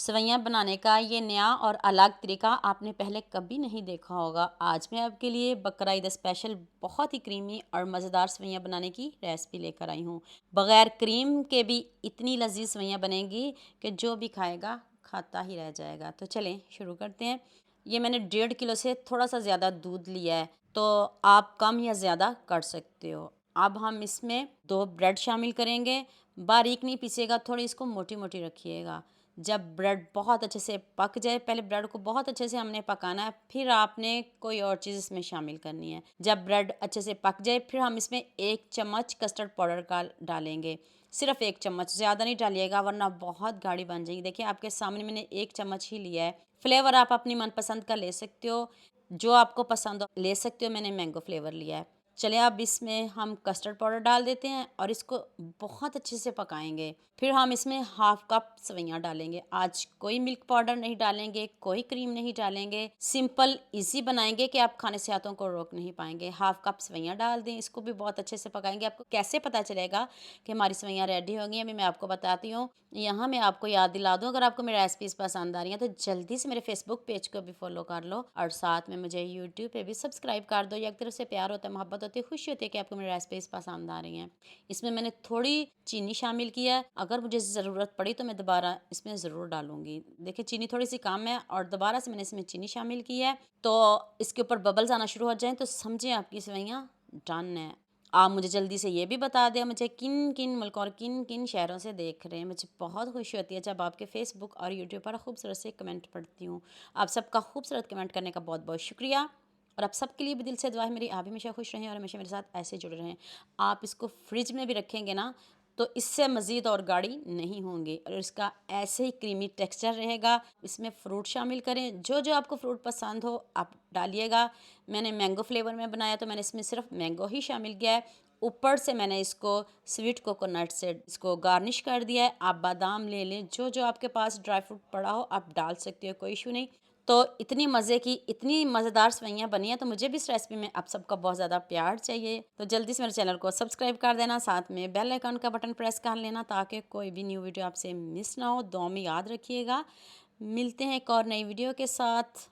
सेवइयाँ बनाने का ये नया और अलग तरीका आपने पहले कभी नहीं देखा होगा। आज मैं आपके लिए बकरा ईद स्पेशल बहुत ही क्रीमी और मज़ेदार सेवइयाँ बनाने की रेसिपी लेकर आई हूँ। बग़ैर क्रीम के भी इतनी लज़ीज़ सेवइयाँ बनेंगी कि जो भी खाएगा खाता ही रह जाएगा। तो चलें शुरू करते हैं। ये मैंने 1.5 किलो से थोड़ा सा ज़्यादा दूध लिया है, तो आप कम या ज़्यादा कर सकते हो। अब हम इसमें 2 ब्रेड शामिल करेंगे। बारीक नहीं पीसेगा, थोड़ी इसको मोटी मोटी रखिएगा। जब ब्रेड बहुत अच्छे से पक जाए, पहले ब्रेड को बहुत अच्छे से हमने पकाना है, फिर आपने कोई और चीज़ इसमें शामिल करनी है। जब ब्रेड अच्छे से पक जाए, फिर हम इसमें 1 चम्मच कस्टर्ड पाउडर का डालेंगे। सिर्फ 1 चम्मच, ज़्यादा नहीं डालिएगा वरना बहुत गाढ़ी बन जाएगी। देखिए आपके सामने मैंने 1 चम्मच ही लिया है। फ्लेवर आप अपनी मनपसंद का ले सकते हो, जो आपको पसंद हो ले सकते हो। मैंने मैंगो फ्लेवर लिया है। चलिए अब इसमें हम कस्टर्ड पाउडर डाल देते हैं और इसको बहुत अच्छे से पकाएंगे। फिर हम इसमें हाफ कप सेवइयाँ डालेंगे। आज कोई मिल्क पाउडर नहीं डालेंगे, कोई क्रीम नहीं डालेंगे। सिंपल इजी बनाएंगे कि आप खाने से हाथों को रोक नहीं पाएंगे। हाफ कप सेवइयाँ डाल दें, इसको भी बहुत अच्छे से पकाएंगे। आपको कैसे पता चलेगा कि हमारी सेवइयाँ रेडी हो गई हैं, अभी मैं आपको बताती हूँ। यहाँ मैं आपको याद दिला दूँ, अगर आपको मेरी रेसिपीज़ पसंद आ रही हैं तो जल्दी से मेरे फेसबुक पेज को भी फॉलो कर लो और साथ में मुझे यूट्यूब पे भी सब्सक्राइब कर दो। एक तरफ से प्यार होता है, मोहब्बत होती है, खुशी होती है कि आपको मेरी रेसिपीज़ पसंद आ रही हैं। इसमें मैंने थोड़ी चीनी शामिल किया है, अगर मुझे ज़रूरत पड़ी तो मैं दोबारा इसमें ज़रूर डालूंगी। देखिए चीनी थोड़ी सी कम है और दोबारा से मैंने इसमें चीनी शामिल की है। तो इसके ऊपर बबल्स आना शुरू हो जाएं तो समझें आपकी सेवइयाँ डन है। आप मुझे जल्दी से ये भी बता दें मुझे किन किन मुल्कों और किन किन शहरों से देख रहे हैं। मुझे बहुत खुशी होती है जब आपके फेसबुक और यूट्यूब पर खूबसूरत से कमेंट पढ़ती हूँ। आप सबका खूबसूरत कमेंट करने का बहुत बहुत शुक्रिया और आप सबके लिए भी दिल से दुआ है मेरी, आप हमेशा खुश रहें और हमेशा मेरे साथ ऐसे जुड़े रहें। आप इसको फ्रिज में भी रखेंगे ना तो इससे मज़ीद और गाढ़ी नहीं होंगी और इसका ऐसे ही क्रीमी टेक्सचर रहेगा। इसमें फ़्रूट शामिल करें, जो जो आपको फ़्रूट पसंद हो आप डालिएगा। मैंने मैंगो फ्लेवर में बनाया तो मैंने इसमें सिर्फ मैंगो ही शामिल किया है। ऊपर से मैंने इसको स्वीट कोकोनट से इसको गार्निश कर दिया है। आप बादाम ले लें, जो जो आपके पास ड्राई फ्रूट पड़ा हो आप डाल सकते हो, कोई इशू नहीं। तो इतनी मज़े की इतनी मज़ेदार सेवइयाँ बनी हैं, तो मुझे भी इस रेसिपी में आप सबका बहुत ज़्यादा प्यार चाहिए। तो जल्दी से मेरे चैनल को सब्सक्राइब कर देना, साथ में बेल आइकन का बटन प्रेस कर लेना ताकि कोई भी न्यू वीडियो आपसे मिस ना हो। दुआ में याद रखिएगा। मिलते हैं एक और नई वीडियो के साथ।